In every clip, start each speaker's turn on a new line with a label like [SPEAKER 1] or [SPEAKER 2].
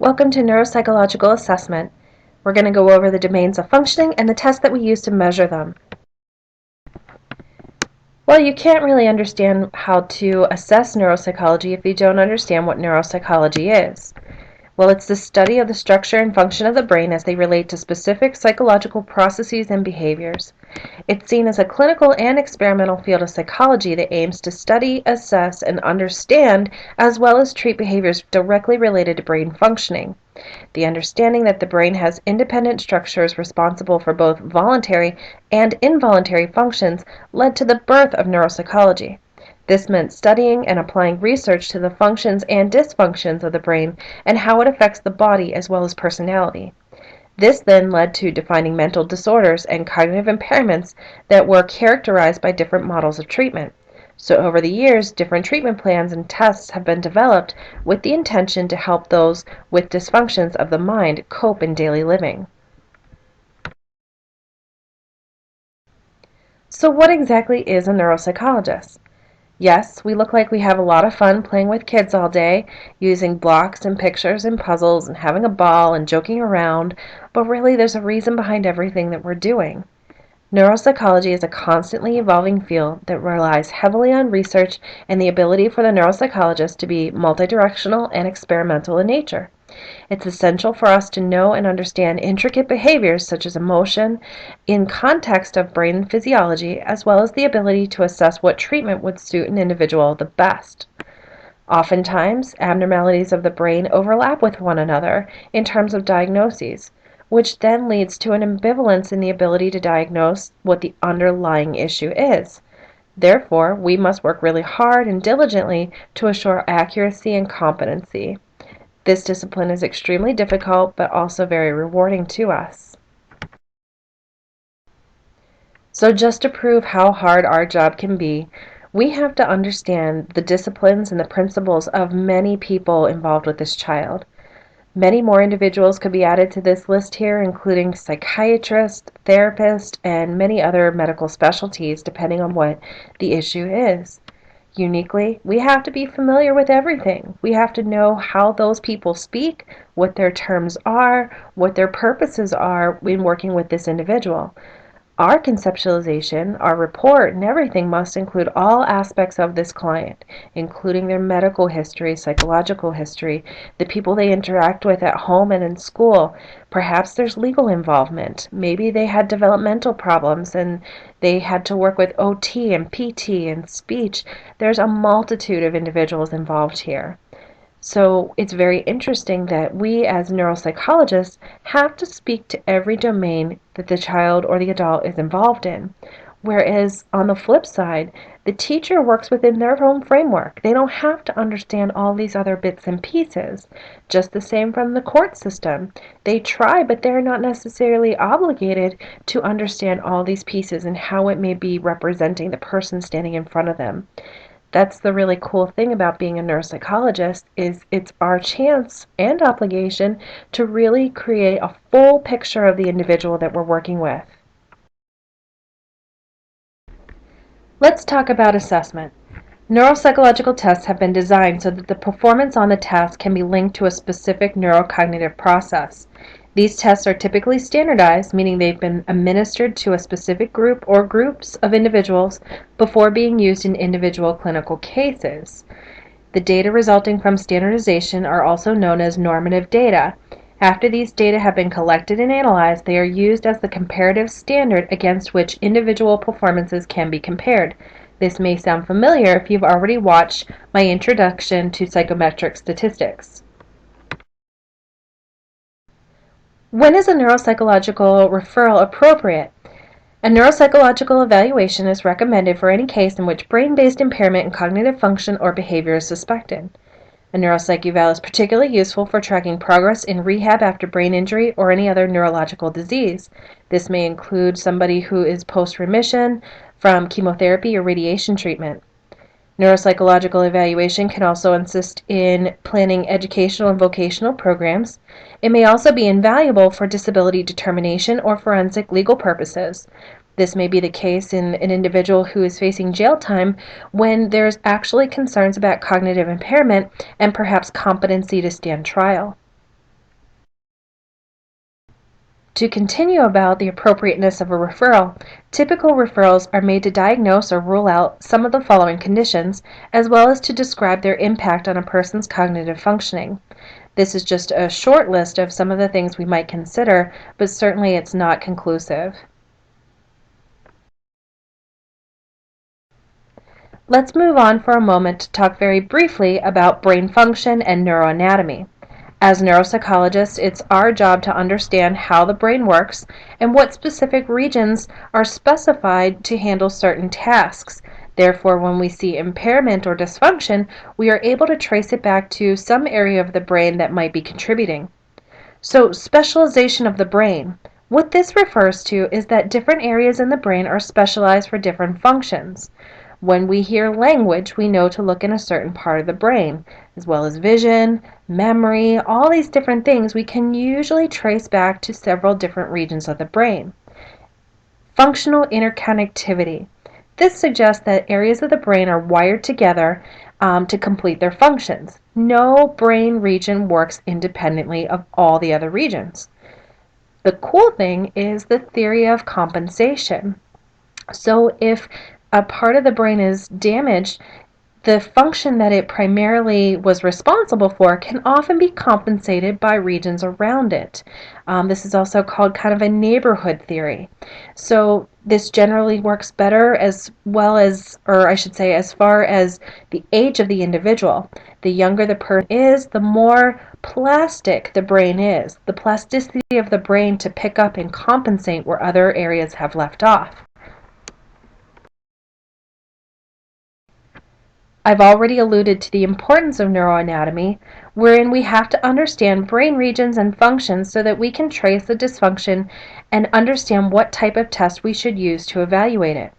[SPEAKER 1] Welcome to Neuropsychological Assessment. We're going to go over the domains of functioning and the tests that we use to measure them. Well, you can't really understand how to assess neuropsychology if you don't understand what neuropsychology is. Well, it's the study of the structure and function of the brain as they relate to specific psychological processes and behaviors. It's seen as a clinical and experimental field of psychology that aims to study, assess, and understand, as well as treat behaviors directly related to brain functioning. The understanding that the brain has independent structures responsible for both voluntary and involuntary functions led to the birth of neuropsychology. This meant studying and applying research to the functions and dysfunctions of the brain and how it affects the body as well as personality. This then led to defining mental disorders and cognitive impairments that were characterized by different models of treatment. So over the years, different treatment plans and tests have been developed with the intention to help those with dysfunctions of the mind cope in daily living. So what exactly is a neuropsychologist? Yes, we look like we have a lot of fun playing with kids all day, using blocks and pictures and puzzles and having a ball and joking around, but really there's a reason behind everything that we're doing. Neuropsychology is a constantly evolving field that relies heavily on research and the ability for the neuropsychologist to be multidirectional and experimental in nature. It's essential for us to know and understand intricate behaviors such as emotion in context of brain physiology, as well as the ability to assess what treatment would suit an individual the best. Oftentimes, abnormalities of the brain overlap with one another in terms of diagnoses, which then leads to an ambivalence in the ability to diagnose what the underlying issue is. Therefore, we must work really hard and diligently to assure accuracy and competency. This discipline is extremely difficult, but also very rewarding to us. So just to prove how hard our job can be, we have to understand the disciplines and the principles of many people involved with this child. Many more individuals could be added to this list here, including psychiatrists, therapists, and many other medical specialties, depending on what the issue is. Uniquely, we have to be familiar with everything. We have to know how those people speak, what their terms are, what their purposes are in working with this individual. Our conceptualization, our report, and everything must include all aspects of this client, including their medical history, psychological history, the people they interact with at home and in school. Perhaps there's legal involvement. Maybe they had developmental problems and they had to work with OT and PT and speech. There's a multitude of individuals involved here. So it's very interesting that we as neuropsychologists have to speak to every domain that the child or the adult is involved in. Whereas on the flip side, the teacher works within their own framework. They don't have to understand all these other bits and pieces. Just the same from the court system. They try, but they're not necessarily obligated to understand all these pieces and how it may be representing the person standing in front of them. That's the really cool thing about being a neuropsychologist is it's our chance and obligation to really create a full picture of the individual that we're working with. Let's talk about assessment. Neuropsychological tests have been designed so that the performance on the test can be linked to a specific neurocognitive process. These tests are typically standardized, meaning they've been administered to a specific group or groups of individuals before being used in individual clinical cases. The data resulting from standardization are also known as normative data. After these data have been collected and analyzed, they are used as the comparative standard against which individual performances can be compared. This may sound familiar if you've already watched my introduction to psychometric statistics. When is a neuropsychological referral appropriate? A neuropsychological evaluation is recommended for any case in which brain-based impairment in cognitive function or behavior is suspected. A neuropsych eval is particularly useful for tracking progress in rehab after brain injury or any other neurological disease. This may include somebody who is post-remission from chemotherapy or radiation treatment. Neuropsychological evaluation can also assist in planning educational and vocational programs. It may also be invaluable for disability determination or forensic legal purposes. This may be the case in an individual who is facing jail time when there's actually concerns about cognitive impairment and perhaps competency to stand trial. To continue about the appropriateness of a referral, typical referrals are made to diagnose or rule out some of the following conditions, as well as to describe their impact on a person's cognitive functioning. This is just a short list of some of the things we might consider, but certainly it's not conclusive. Let's move on for a moment to talk very briefly about brain function and neuroanatomy. As neuropsychologists, it's our job to understand how the brain works and what specific regions are specified to handle certain tasks. Therefore, when we see impairment or dysfunction, we are able to trace it back to some area of the brain that might be contributing. So, specialization of the brain. What this refers to is that different areas in the brain are specialized for different functions. When we hear language, we know to look in a certain part of the brain, as well as vision, memory, all these different things we can usually trace back to several different regions of the brain. Functional interconnectivity. This suggests that areas of the brain are wired together to complete their functions. No brain region works independently of all the other regions. The cool thing is the theory of compensation. So if a part of the brain is damaged, the function that it primarily was responsible for can often be compensated by regions around it. This is also called kind of a neighborhood theory. So this generally works better as well as, or I should say, as far as the age of the individual. The younger the person is, the more plastic the brain is, the plasticity of the brain to pick up and compensate where other areas have left off. I've already alluded to the importance of neuroanatomy, wherein we have to understand brain regions and functions so that we can trace the dysfunction and understand what type of test we should use to evaluate it.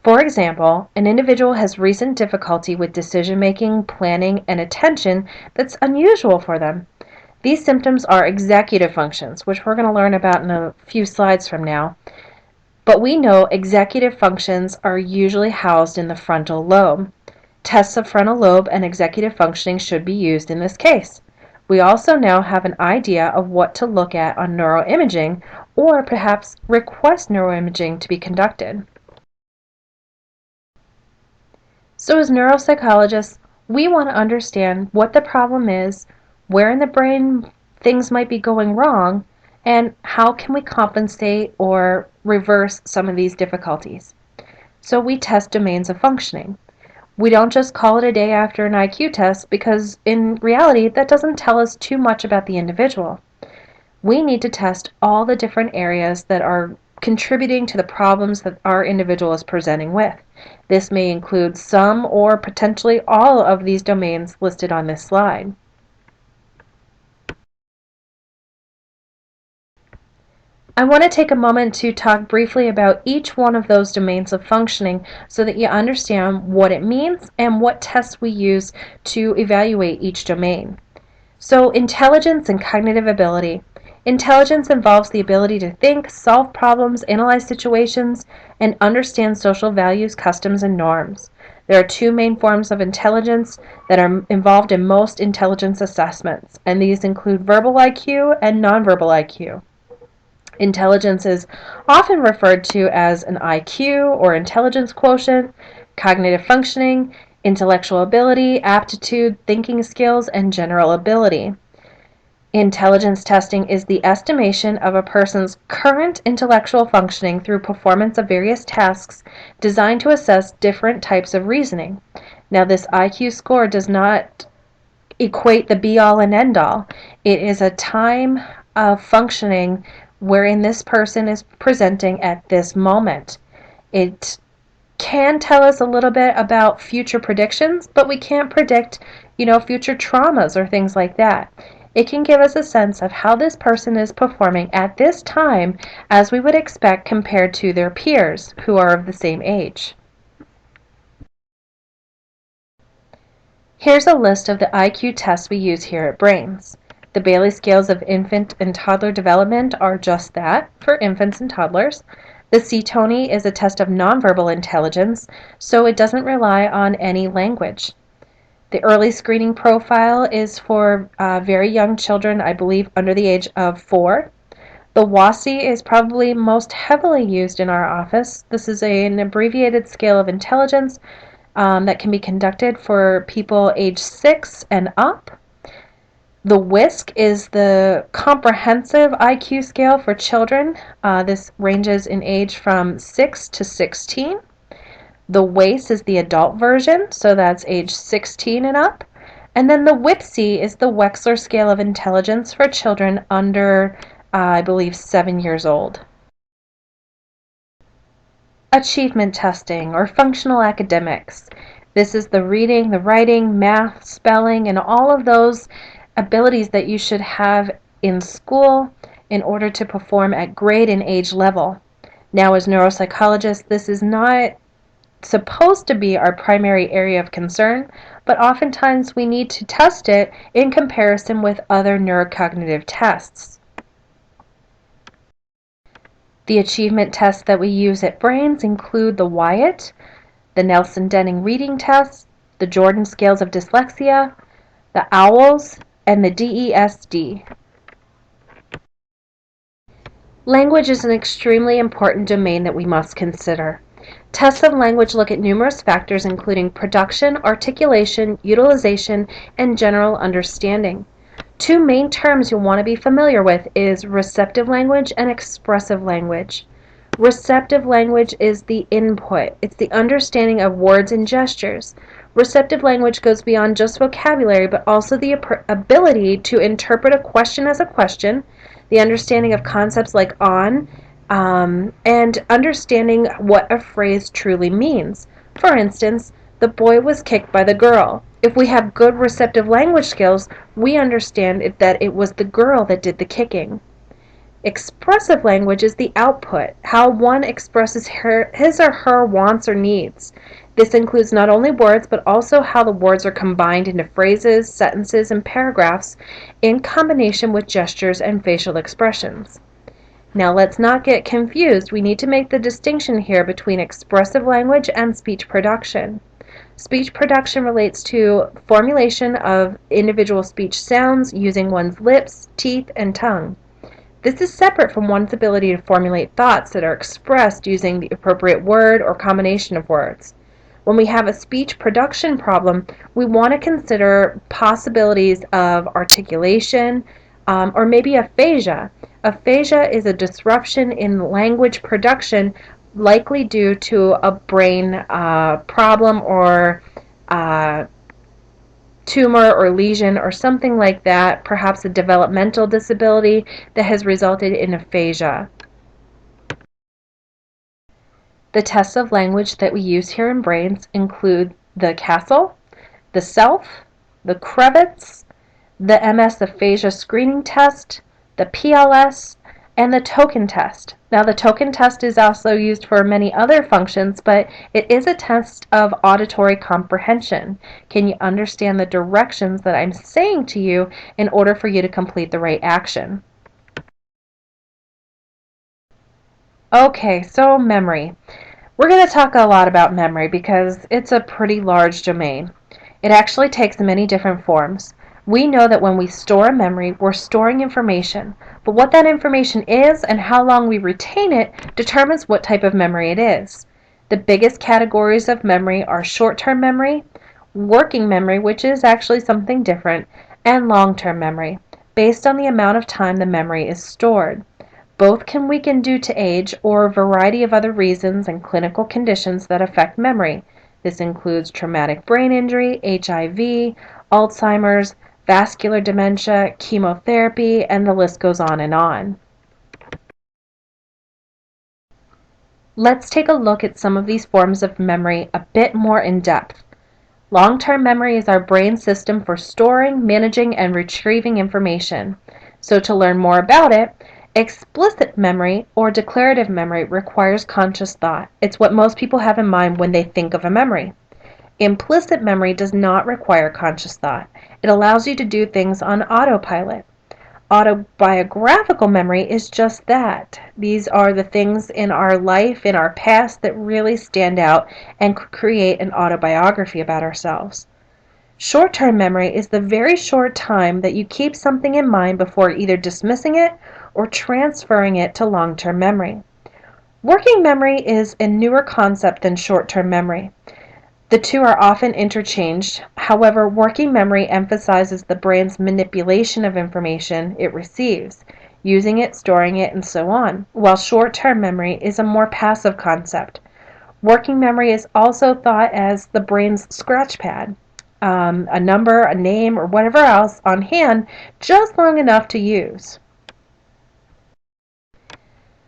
[SPEAKER 1] For example, an individual has recent difficulty with decision-making, planning, and attention that's unusual for them. These symptoms are executive functions, which we're going to learn about in a few slides from now. But we know executive functions are usually housed in the frontal lobe. Tests of frontal lobe and executive functioning should be used in this case. We also now have an idea of what to look at on neuroimaging, or perhaps request neuroimaging to be conducted. So as neuropsychologists, we want to understand what the problem is, where in the brain things might be going wrong, and how can we compensate or reverse some of these difficulties. So we test domains of functioning. We don't just call it a day after an IQ test because in reality that doesn't tell us too much about the individual. We need to test all the different areas that are contributing to the problems that our individual is presenting with. This may include some or potentially all of these domains listed on this slide. I want to take a moment to talk briefly about each one of those domains of functioning so that you understand what it means and what tests we use to evaluate each domain. So, intelligence and cognitive ability. Intelligence involves the ability to think, solve problems, analyze situations, and understand social values, customs, and norms. There are two main forms of intelligence that are involved in most intelligence assessments, and these include verbal IQ and nonverbal IQ. Intelligence is often referred to as an IQ or intelligence quotient, cognitive functioning, intellectual ability, aptitude, thinking skills, and general ability. Intelligence testing is the estimation of a person's current intellectual functioning through performance of various tasks designed to assess different types of reasoning. Now, this IQ score does not equate the be-all and end-all. It is a time of functioning wherein this person is presenting at this moment. It can tell us a little bit about future predictions, but we can't predict, future traumas or things like that. It can give us a sense of how this person is performing at this time as we would expect compared to their peers who are of the same age. Here's a list of the IQ tests we use here at Brains. The Bayley scales of infant and toddler development are just that, for infants and toddlers. The C-Tony is a test of nonverbal intelligence, so it doesn't rely on any language. The early screening profile is for very young children, I believe under the age of 4. The WASI is probably most heavily used in our office. This is an abbreviated scale of intelligence that can be conducted for people age 6 and up. The WISC is the comprehensive IQ scale for children. This ranges in age from 6 to 16. The WACE is the adult version, so that's age 16 and up. And then the WIPSI is the Wechsler scale of intelligence for children under, I believe, 7 years old. Achievement testing, or functional academics. This is the reading, the writing, math, spelling, and all of those abilities that you should have in school in order to perform at grade and age level. Now, as neuropsychologists, this is not supposed to be our primary area of concern, but oftentimes we need to test it in comparison with other neurocognitive tests. The achievement tests that we use at Brains include the Wyatt, the Nelson-Denning reading test, the Jordan scales of dyslexia, the OWLS, and the DESD. Language is an extremely important domain that we must consider. Tests of language look at numerous factors including production, articulation, utilization, and general understanding. Two main terms you'll want to be familiar with is receptive language and expressive language. Receptive language is the input. It's the understanding of words and gestures. Receptive language goes beyond just vocabulary, but also the ability to interpret a question as a question, the understanding of concepts like on, and understanding what a phrase truly means. For instance, the boy was kicked by the girl. If we have good receptive language skills, we understand that it was the girl that did the kicking. Expressive language is the output, how one expresses his or her wants or needs. This includes not only words, but also how the words are combined into phrases, sentences, and paragraphs in combination with gestures and facial expressions. Now let's not get confused. We need to make the distinction here between expressive language and speech production. Speech production relates to formulation of individual speech sounds using one's lips, teeth, and tongue. This is separate from one's ability to formulate thoughts that are expressed using the appropriate word or combination of words. When we have a speech production problem, we want to consider possibilities of articulation or maybe aphasia. Aphasia is a disruption in language production likely due to a brain problem or tumor or lesion or something like that, perhaps a developmental disability that has resulted in aphasia. The tests of language that we use here in Brains include the CASTLE, the SELF, the Kravitz, the MS aphasia screening test, the PLS, and the token test. Now the token test is also used for many other functions, but it is a test of auditory comprehension. Can you understand the directions that I'm saying to you in order for you to complete the right action? Okay, so memory. We're going to talk a lot about memory because it's a pretty large domain. It actually takes many different forms. We know that when we store a memory, we're storing information, but what that information is and how long we retain it determines what type of memory it is. The biggest categories of memory are short-term memory, working memory, which is actually something different, and long-term memory, based on the amount of time the memory is stored. Both can weaken due to age or a variety of other reasons and clinical conditions that affect memory. This includes traumatic brain injury, HIV, Alzheimer's, vascular dementia, chemotherapy, and the list goes on and on. Let's take a look at some of these forms of memory a bit more in depth. Long-term memory is our brain system for storing, managing, and retrieving information. So to learn more about it, explicit memory or declarative memory requires conscious thought. It's what most people have in mind when they think of a memory. Implicit memory does not require conscious thought. It allows you to do things on autopilot. Autobiographical memory is just that. These are the things in our life, in our past, that really stand out and create an autobiography about ourselves. Short-term memory is the very short time that you keep something in mind before either dismissing it or transferring it to long-term memory. Working memory is a newer concept than short-term memory. The two are often interchanged. However, working memory emphasizes the brain's manipulation of information it receives, using it, storing it, and so on, while short-term memory is a more passive concept. Working memory is also thought as the brain's scratch pad, a number, a name, or whatever else on hand just long enough to use.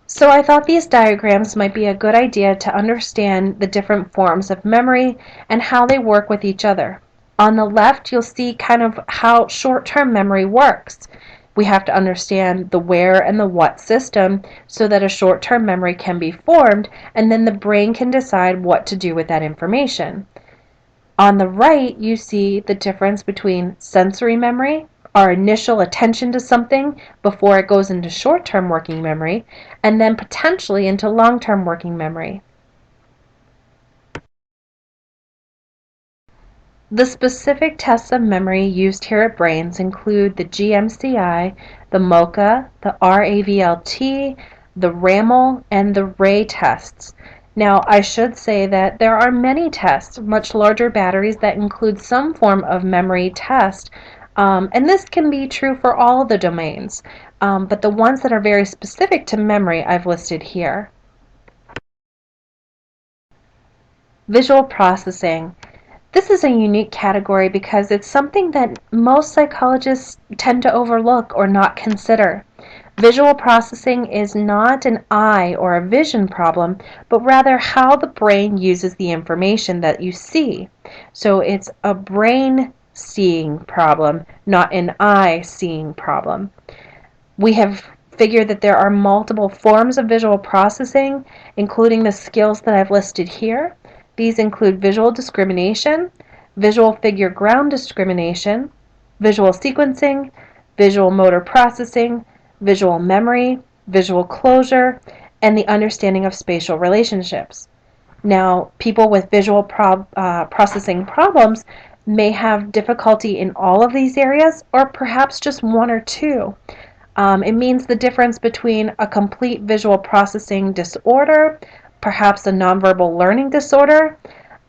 [SPEAKER 1] So I thought these diagrams might be a good idea to understand the different forms of memory and how they work with each other. On the left, you'll see kind of how short-term memory works. We have to understand the where and the what system so that a short-term memory can be formed, and then the brain can decide what to do with that information. On the right, you see the difference between sensory memory, our initial attention to something before it goes into short-term working memory, and then potentially into long-term working memory. The specific tests of memory used here at Brains include the GMCI, the MoCA, the RAVLT, the RAML, and the RAY tests. Now, I should say that there are many tests, much larger batteries that include some form of memory test, and this can be true for all the domains, but the ones that are very specific to memory I've listed here. Visual processing. This is a unique category because it's something that most psychologists tend to overlook or not consider. Visual processing is not an eye or a vision problem, but rather how the brain uses the information that you see. So it's a brain seeing problem, not an eye seeing problem. We have figured that there are multiple forms of visual processing, including the skills that I've listed here. These include visual discrimination, visual figure ground discrimination, visual sequencing, visual motor processing, visual memory, visual closure, and the understanding of spatial relationships. Now, people with visual processing problems may have difficulty in all of these areas, or perhaps just one or two. It means the difference between a complete visual processing disorder, perhaps a nonverbal learning disorder,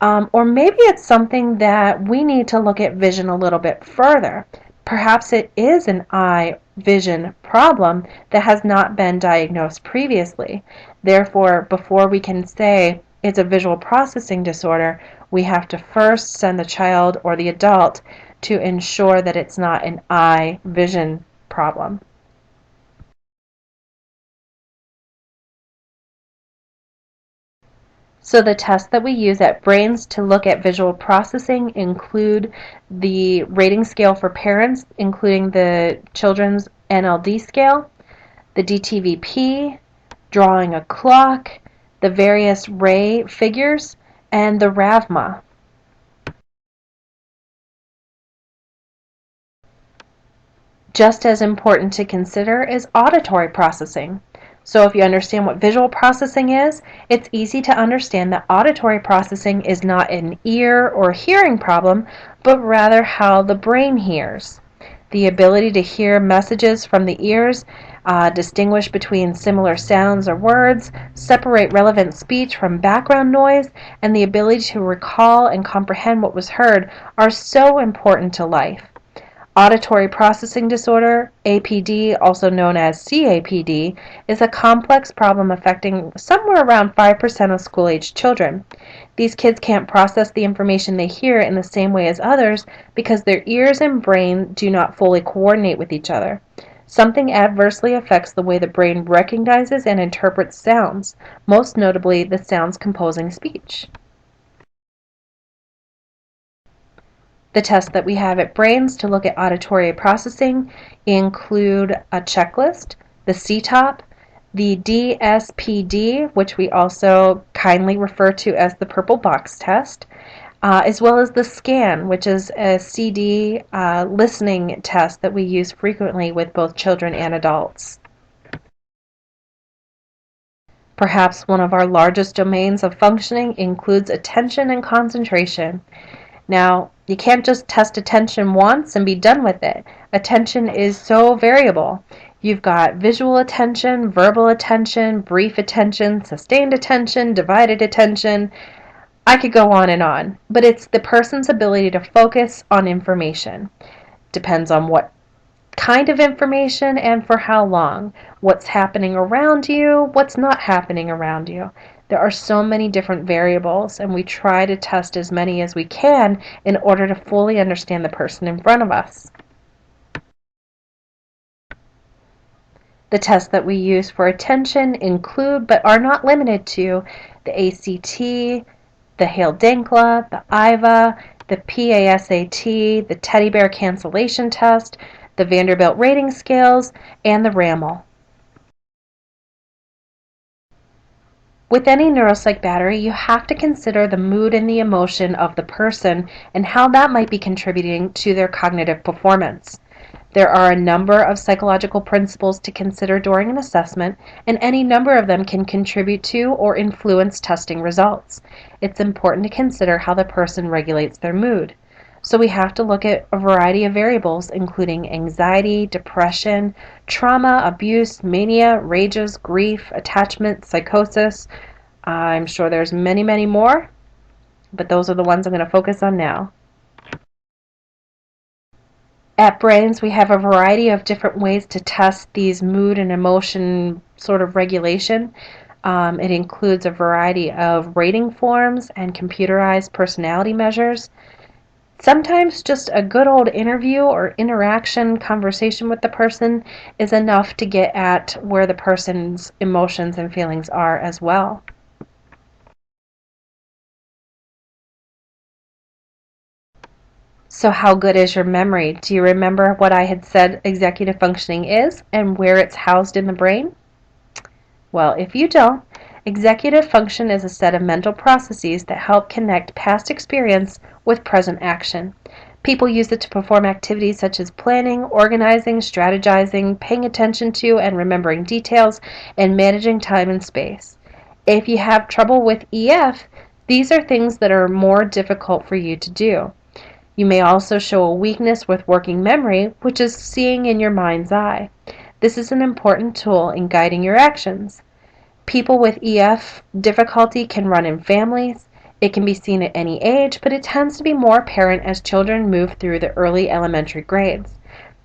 [SPEAKER 1] or maybe it's something that we need to look at vision a little bit further. Perhaps it is an eye vision problem that has not been diagnosed previously. Therefore, before we can say it's a visual processing disorder, we have to first send the child or the adult to ensure that it's not an eye vision problem. So the tests that we use at Brains to look at visual processing include the rating scale for parents, including the children's NLD scale, the DTVP, drawing a clock, the various ray figures, and the RAVMA. Just as important to consider is auditory processing. So if you understand what visual processing is, it's easy to understand that auditory processing is not an ear or hearing problem, but rather how the brain hears. The ability to hear messages from the ears, distinguish between similar sounds or words, separate relevant speech from background noise, and the ability to recall and comprehend what was heard are so important to life. Auditory processing disorder, APD, also known as CAPD, is a complex problem affecting somewhere around 5% of school-aged children. These kids can't process the information they hear in the same way as others because their ears and brain do not fully coordinate with each other. Something adversely affects the way the brain recognizes and interprets sounds, most notably the sounds composing speech. The tests that we have at Brains to look at auditory processing include a checklist, the CTOP, the DSPD, which we also kindly refer to as the purple box test, as well as the SCAN, which is a CD listening test that we use frequently with both children and adults. Perhaps one of our largest domains of functioning includes attention and concentration. Now, you can't just test attention once and be done with it. Attention is so variable. You've got visual attention, verbal attention, brief attention, sustained attention, divided attention. I could go on, but it's the person's ability to focus on information. Depends on what kind of information and for how long. What's happening around you, what's not happening around you. There are so many different variables, and we try to test as many as we can in order to fully understand the person in front of us. The tests that we use for attention include, but are not limited to, the ACT, the Hale-Dankla, the IVA, the PASAT, the Teddy Bear Cancellation Test, the Vanderbilt Rating Scales, and the RAML. With any neuropsych battery, you have to consider the mood and the emotion of the person and how that might be contributing to their cognitive performance. There are a number of psychological principles to consider during an assessment, and any number of them can contribute to or influence testing results. It's important to consider how the person regulates their mood. So we have to look at a variety of variables, including anxiety, depression, trauma, abuse, mania, rages, grief, attachment, psychosis. I'm sure there's many, many more, but those are the ones I'm going to focus on now. At Brains, we have a variety of different ways to test these mood and emotion sort of regulation. It includes a variety of rating forms and computerized personality measures. Sometimes just a good old interview or interaction conversation with the person is enough to get at where the person's emotions and feelings are as well. So how good is your memory? Do you remember what I had said executive functioning is and where it's housed in the brain? Well, if you don't, executive function is a set of mental processes that help connect past experience with present action. People use it to perform activities such as planning, organizing, strategizing, paying attention to and remembering details, and managing time and space. If you have trouble with EF, these are things that are more difficult for you to do. You may also show a weakness with working memory, which is seeing in your mind's eye. This is an important tool in guiding your actions. People with EF difficulty can run in families. It can be seen at any age, but it tends to be more apparent as children move through the early elementary grades.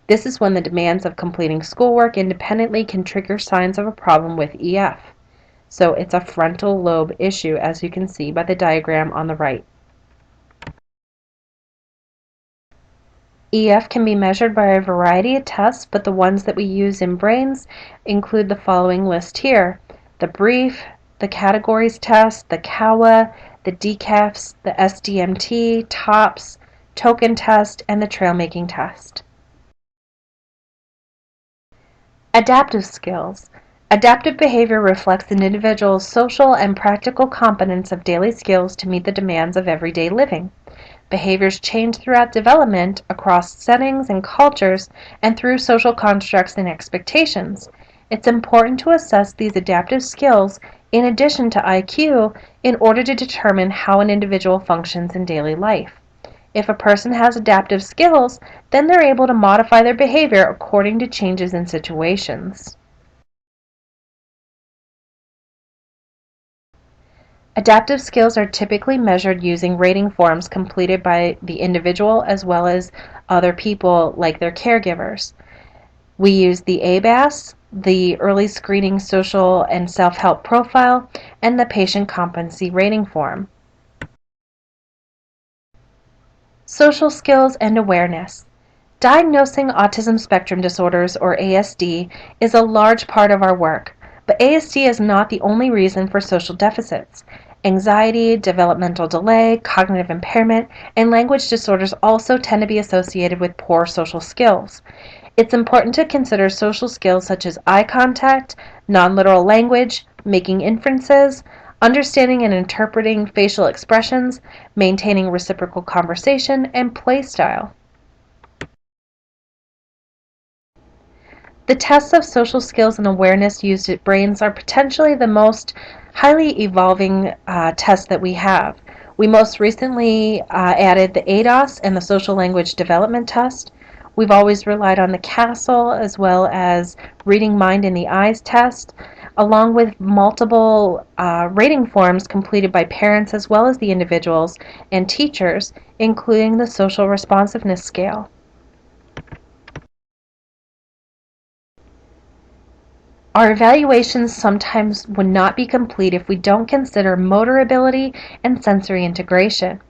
[SPEAKER 1] This is when the demands of completing schoolwork independently can trigger signs of a problem with EF. So it's a frontal lobe issue, as you can see by the diagram on the right. EF can be measured by a variety of tests, but the ones that we use in Brains include the following list here: the brief, the categories test, the CAWA, the DCAFs, the SDMT, TOPS, token test, and the trail making test. Adaptive skills. Adaptive behavior reflects an individual's social and practical competence of daily skills to meet the demands of everyday living. Behaviors change throughout development, across settings and cultures, and through social constructs and expectations. It's important to assess these adaptive skills in addition to IQ in order to determine how an individual functions in daily life. If a person has adaptive skills, then they're able to modify their behavior according to changes in situations. Adaptive skills are typically measured using rating forms completed by the individual as well as other people like their caregivers. We use the ABAS, the Early Screening Social and Self-Help Profile, and the Patient Competency Rating Form. Social skills and awareness. Diagnosing autism spectrum disorders, or ASD, is a large part of our work, but ASD is not the only reason for social deficits. Anxiety, developmental delay, cognitive impairment, and language disorders also tend to be associated with poor social skills. It's important to consider social skills such as eye contact, non-literal language, making inferences, understanding and interpreting facial expressions, maintaining reciprocal conversation, and play style. The tests of social skills and awareness used at Brains are potentially the most highly evolving tests that we have. We most recently added the ADOS and the Social Language Development Test. We've always relied on the CASTLE as well as reading mind in the eyes test, along with multiple rating forms completed by parents as well as the individuals and teachers, including the social responsiveness scale. Our evaluations sometimes would not be complete if we don't consider motor ability and sensory integration.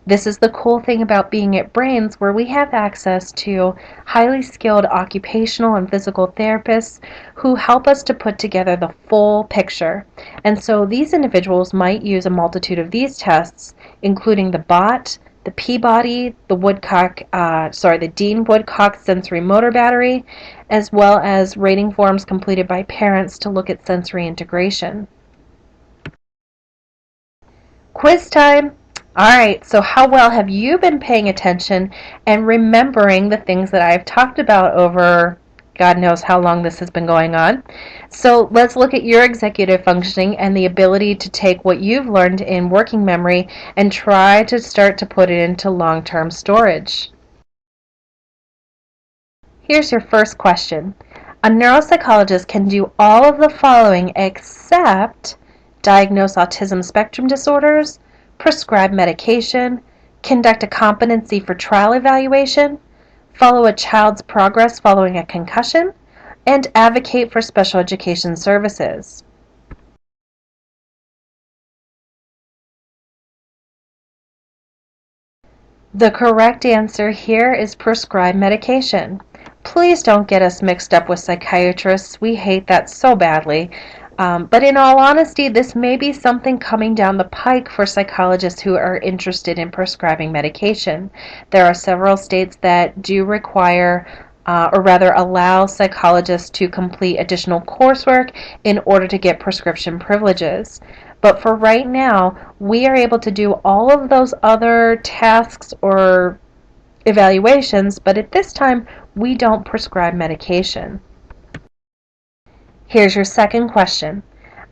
[SPEAKER 1] This is the cool thing about being at Brains, where we have access to highly skilled occupational and physical therapists who help us to put together the full picture. And so these individuals might use a multitude of these tests, including the BOT, the Peabody, the Dean Woodcock sensory motor battery, as well as rating forms completed by parents to look at sensory integration. Quiz time! Alright, so how well have you been paying attention and remembering the things that I've talked about over God knows how long this has been going on? So let's look at your executive functioning and the ability to take what you've learned in working memory and try to start to put it into long-term storage. Here's your first question. A neuropsychologist can do all of the following except diagnose autism spectrum disorders, prescribe medication, conduct a competency for trial evaluation, follow a child's progress following a concussion, and advocate for special education services. The correct answer here is prescribe medication. Please don't get us mixed up with psychiatrists. We hate that so badly. But in all honesty, this may be something coming down the pike for psychologists who are interested in prescribing medication. There are several states that do require or rather allow psychologists to complete additional coursework in order to get prescription privileges. But for right now, we are able to do all of those other tasks or evaluations, but at this time, we don't prescribe medication. Here's your second question.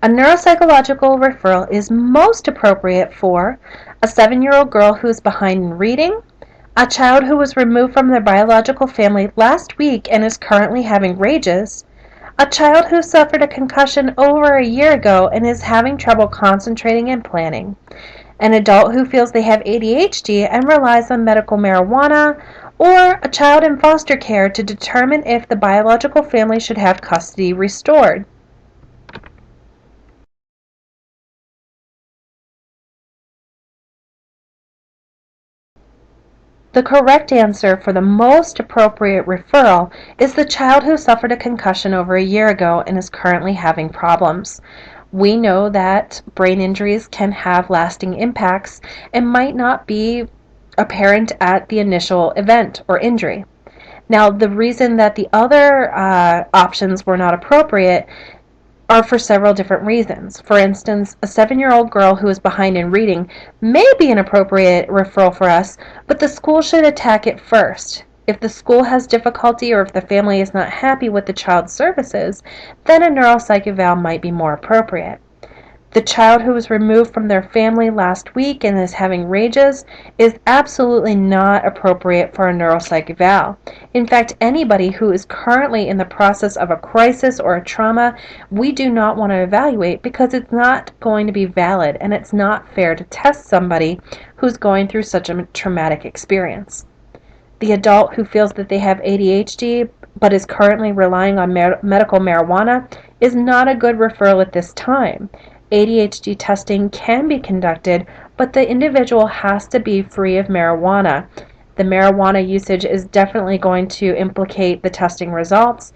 [SPEAKER 1] A neuropsychological referral is most appropriate for a 7-year-old girl who is behind in reading, a child who was removed from their biological family last week and is currently having rages, a child who suffered a concussion over a year ago and is having trouble concentrating and planning, an adult who feels they have ADHD and relies on medical marijuana, or a child in foster care to determine if the biological family should have custody restored. The correct answer for the most appropriate referral is the child who suffered a concussion over a year ago and is currently having problems. We know that brain injuries can have lasting impacts and might not be apparent at the initial event or injury. Now, the reason that the other options were not appropriate are for several different reasons. For instance, a 7-year-old girl who is behind in reading may be an appropriate referral for us, but the school should attack it first. If the school has difficulty or if the family is not happy with the child's services, then a neuropsych eval might be more appropriate. The child who was removed from their family last week and is having rages is absolutely not appropriate for a neuropsych eval. In fact, anybody who is currently in the process of a crisis or a trauma, we do not want to evaluate because it's not going to be valid and it's not fair to test somebody who's going through such a traumatic experience. The adult who feels that they have ADHD but is currently relying on medical marijuana is not a good referral at this time. ADHD testing can be conducted, but the individual has to be free of marijuana. The marijuana usage is definitely going to implicate the testing results,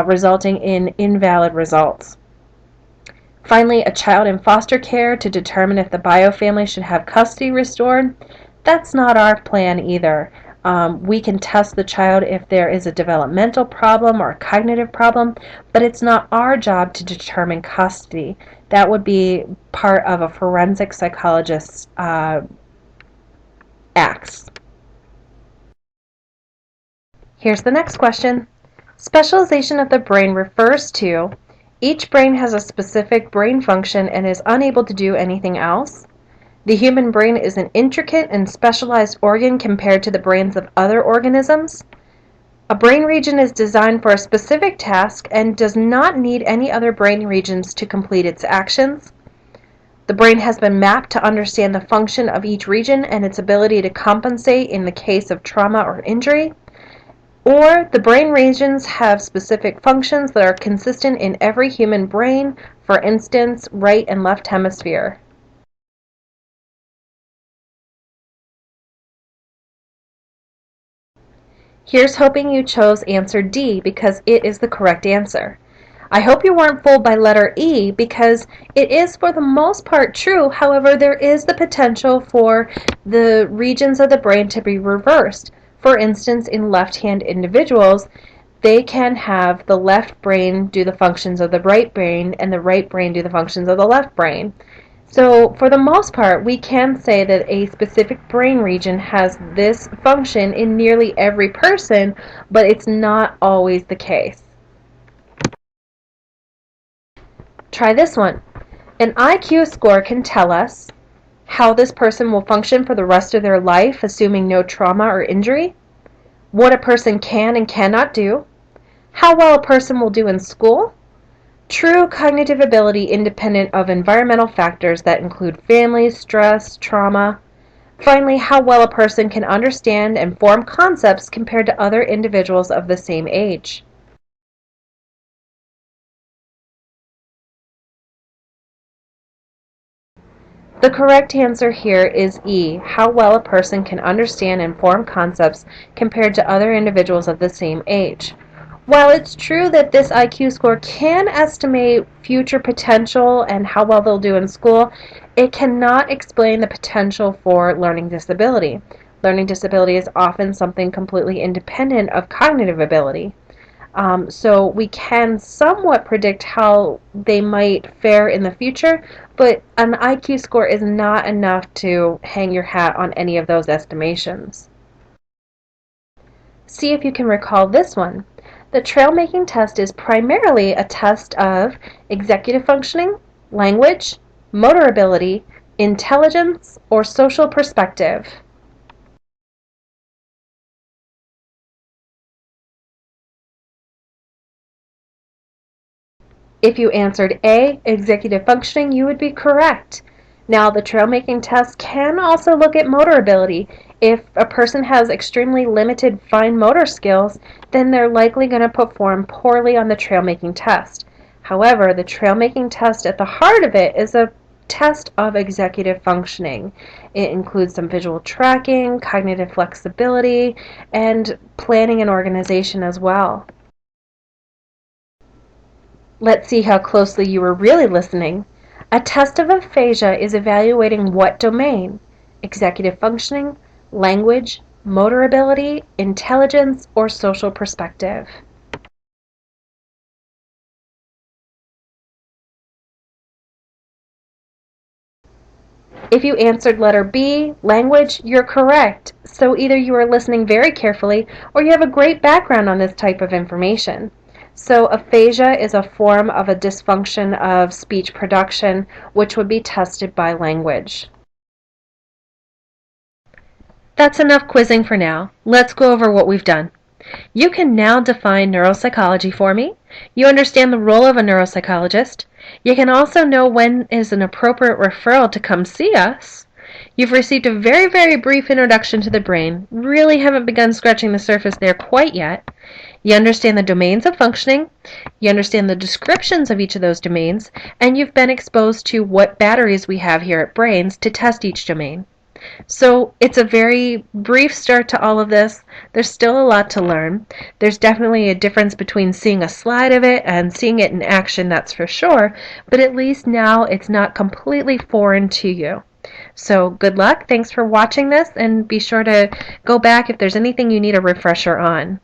[SPEAKER 1] resulting in invalid results. Finally, a child in foster care to determine if the bio family should have custody restored. That's not our plan either. We can test the child if there is a developmental problem or a cognitive problem, but it's not our job to determine custody. That would be part of a forensic psychologist's acts. Here's the next question. Specialization of the brain refers to each brain has a specific brain function and is unable to do anything else. The human brain is an intricate and specialized organ compared to the brains of other organisms. A brain region is designed for a specific task and does not need any other brain regions to complete its actions. The brain has been mapped to understand the function of each region and its ability to compensate in the case of trauma or injury. Or the brain regions have specific functions that are consistent in every human brain, for instance, right and left hemisphere. Here's hoping you chose answer D because it is the correct answer. I hope you weren't fooled by letter E because it is for the most part true. However, there is the potential for the regions of the brain to be reversed. For instance, in left-hand individuals, they can have the left brain do the functions of the right brain and the right brain do the functions of the left brain. So for the most part, we can say that a specific brain region has this function in nearly every person, but it's not always the case. Try this one. An IQ score can tell us how this person will function for the rest of their life, assuming no trauma or injury, what a person can and cannot do, how well a person will do in school, true cognitive ability independent of environmental factors that include family, stress, trauma. Finally, how well a person can understand and form concepts compared to other individuals of the same age. The correct answer here is E, how well a person can understand and form concepts compared to other individuals of the same age. While it's true that this IQ score can estimate future potential and how well they'll do in school, it cannot explain the potential for learning disability. Learning disability is often something completely independent of cognitive ability. So we can somewhat predict how they might fare in the future, but an IQ score is not enough to hang your hat on any of those estimations. See if you can recall this one. The trail-making test is primarily a test of executive functioning, language, motor ability, intelligence, or social perspective. If you answered A, executive functioning, you would be correct. Now, the trail-making test can also look at motor ability. If a person has extremely limited fine motor skills, then they're likely going to perform poorly on the trail-making test. However, the trail-making test at the heart of it is a test of executive functioning. It includes some visual tracking, cognitive flexibility, and planning and organization as well. Let's see how closely you were really listening. A test of aphasia is evaluating what domain? Executive functioning, language, motor ability, intelligence, or social perspective. If you answered letter B, language, you're correct. So either you are listening very carefully or you have a great background on this type of information. So aphasia is a form of a dysfunction of speech production, which would be tested by language. That's enough quizzing for now. Let's go over what we've done. You can now define neuropsychology for me. You understand the role of a neuropsychologist. You can also know when is an appropriate referral to come see us. You've received a very, very brief introduction to the brain. Really haven't begun scratching the surface there quite yet. You understand the domains of functioning, you understand the descriptions of each of those domains, and you've been exposed to what batteries we have here at Brains to test each domain. So it's a very brief start to all of this. There's still a lot to learn. There's definitely a difference between seeing a slide of it and seeing it in action, that's for sure, but at least now it's not completely foreign to you. So good luck, thanks for watching this, and be sure to go back if there's anything you need a refresher on.